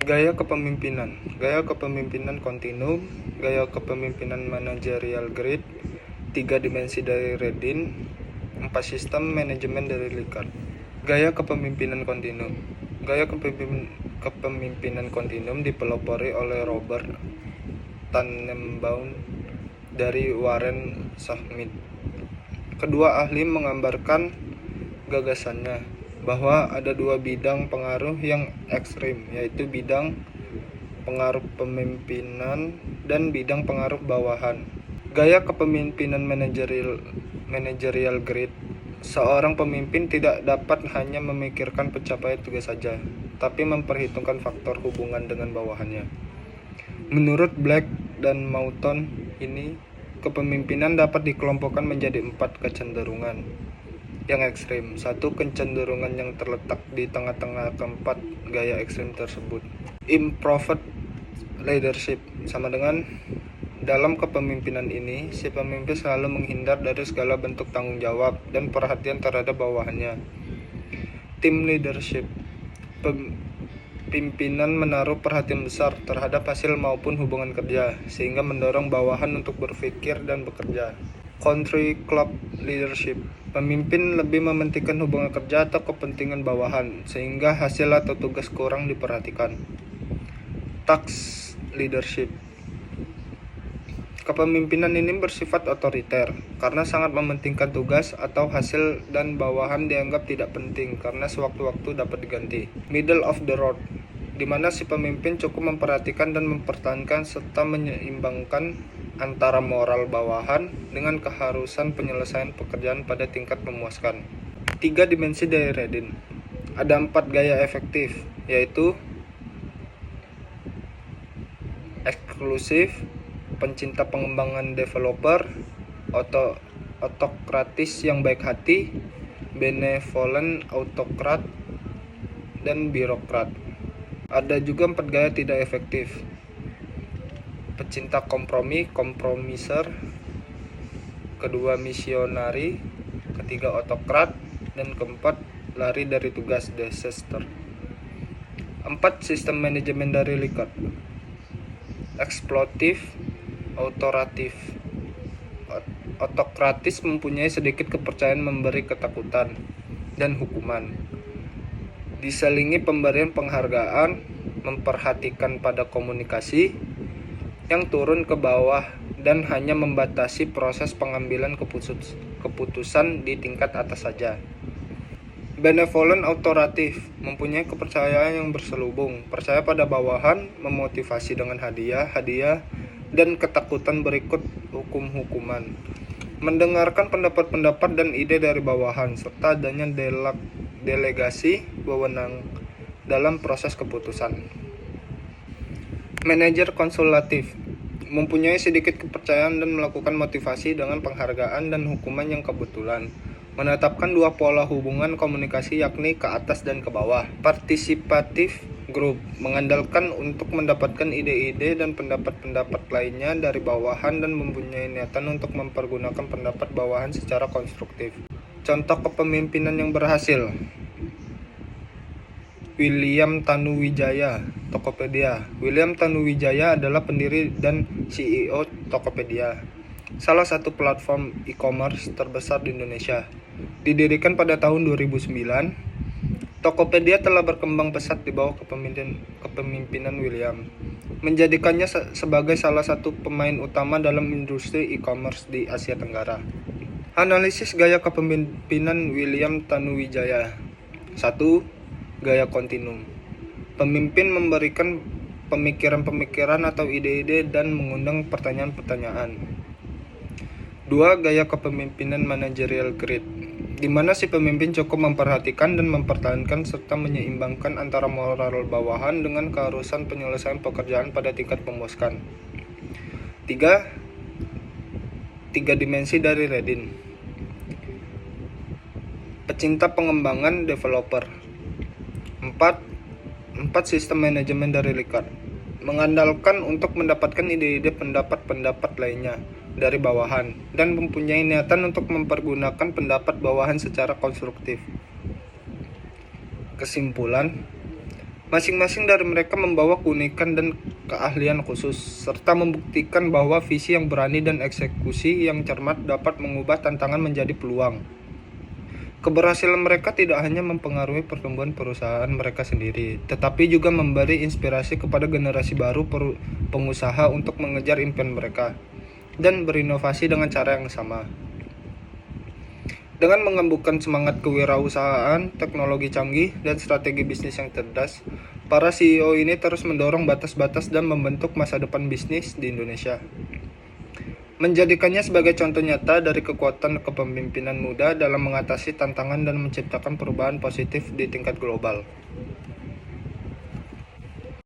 Gaya kepemimpinan. Gaya kepemimpinan kontinum, gaya kepemimpinan manajerial grid, 3 dimensi dari Redin, 4 sistem manajemen dari Likert. Gaya kepemimpinan kontinum. Gaya kepemimpinan kontinum dipelopori oleh Robert Tannenbaum dari Warren Schmidt. Kedua ahli menggambarkan gagasannya bahwa ada dua bidang pengaruh yang ekstrim, yaitu bidang pengaruh pemimpinan dan bidang pengaruh bawahan. Gaya kepemimpinan manajerial grid. Seorang pemimpin tidak dapat hanya memikirkan pencapaian tugas saja, tapi memperhitungkan faktor hubungan dengan bawahannya. Menurut Black dan Mouton ini, kepemimpinan dapat dikelompokkan menjadi 4 kecenderungan yang ekstrim. 1. Kecenderungan yang terletak di tengah-tengah keempat gaya ekstrim tersebut. Improved leadership sama dengan dalam kepemimpinan ini, si pemimpin selalu menghindar dari segala bentuk tanggung jawab dan perhatian terhadap bawahannya. Team leadership. Pimpinan menaruh perhatian besar terhadap hasil maupun hubungan kerja, sehingga mendorong bawahan untuk berpikir dan bekerja. Country club leadership. Pemimpin lebih mementingkan hubungan kerja atau kepentingan bawahan, sehingga hasil atau tugas kurang diperhatikan. Task leadership. Kepemimpinan ini bersifat otoriter karena sangat mementingkan tugas atau hasil, dan bawahan dianggap tidak penting karena sewaktu-waktu dapat diganti. Middle of the road, di mana si pemimpin cukup memperhatikan dan mempertahankan serta menyeimbangkan antara moral bawahan dengan keharusan penyelesaian pekerjaan pada tingkat memuaskan. 3 dimensi dari Redin. Ada 4 gaya efektif, yaitu eksklusif, pencinta pengembangan developer, autokratis yang baik hati, benevolent autokrat, dan birokrat. Ada juga 4 gaya tidak efektif. Pecinta kompromi, kompromiser, kedua misionari, ketiga autokrat, dan keempat lari dari tugas, disaster. 4 sistem manajemen dari Likert. Eksploitif, autoritatif. Autokratis mempunyai sedikit kepercayaan memberi ketakutan dan hukuman. Diselingi pemberian penghargaan, memperhatikan pada komunikasi yang turun ke bawah dan hanya membatasi proses pengambilan keputusan di tingkat atas saja. Benevolent autoratif mempunyai kepercayaan yang berselubung, percaya pada bawahan, memotivasi dengan hadiah, dan ketakutan berikut hukuman. Mendengarkan pendapat-pendapat dan ide dari bawahan, serta adanya delegasi wewenang dalam proses keputusan. Manajer konsultatif mempunyai sedikit kepercayaan dan melakukan motivasi dengan penghargaan dan hukuman yang kebetulan. Menetapkan 2 pola hubungan komunikasi, yakni ke atas dan ke bawah. Partisipatif group mengandalkan untuk mendapatkan ide-ide dan pendapat-pendapat lainnya dari bawahan dan mempunyai niatan untuk mempergunakan pendapat bawahan secara konstruktif. Contoh kepemimpinan yang berhasil. William Tanuwijaya, Tokopedia. William Tanuwijaya adalah pendiri dan CEO Tokopedia, salah satu platform e-commerce terbesar di Indonesia. Didirikan pada tahun 2009, Tokopedia telah berkembang pesat di bawah kepemimpinan William, menjadikannya sebagai salah satu pemain utama dalam industri e-commerce di Asia Tenggara. Analisis gaya kepemimpinan William Tanuwijaya. 1. Gaya kontinum. Pemimpin memberikan pemikiran-pemikiran atau ide-ide dan mengundang pertanyaan-pertanyaan. 2. Gaya kepemimpinan manajerial grid, di mana si pemimpin cukup memperhatikan dan mempertahankan serta menyeimbangkan antara moral bawahan dengan keharusan penyelesaian pekerjaan pada tingkat memuaskan. 3. 3 dimensi dari Redin. Pecinta pengembangan developer. 4 sistem manajemen dari Likert, mengandalkan untuk mendapatkan ide-ide pendapat-pendapat lainnya dari bawahan dan mempunyai niatan untuk mempergunakan pendapat bawahan secara konstruktif. Kesimpulan, Masing-masing dari mereka membawa keunikan dan keahlian khusus, serta membuktikan bahwa visi yang berani dan eksekusi yang cermat dapat mengubah tantangan menjadi peluang. Keberhasilan mereka tidak hanya mempengaruhi pertumbuhan perusahaan mereka sendiri, tetapi juga memberi inspirasi kepada generasi baru pengusaha untuk mengejar impian mereka dan berinovasi dengan cara yang sama. Dengan mengembangkan semangat kewirausahaan, teknologi canggih, dan strategi bisnis yang cerdas, para CEO ini terus mendorong batas-batas dan membentuk masa depan bisnis di Indonesia. Menjadikannya sebagai contoh nyata dari kekuatan kepemimpinan muda dalam mengatasi tantangan dan menciptakan perubahan positif di tingkat global.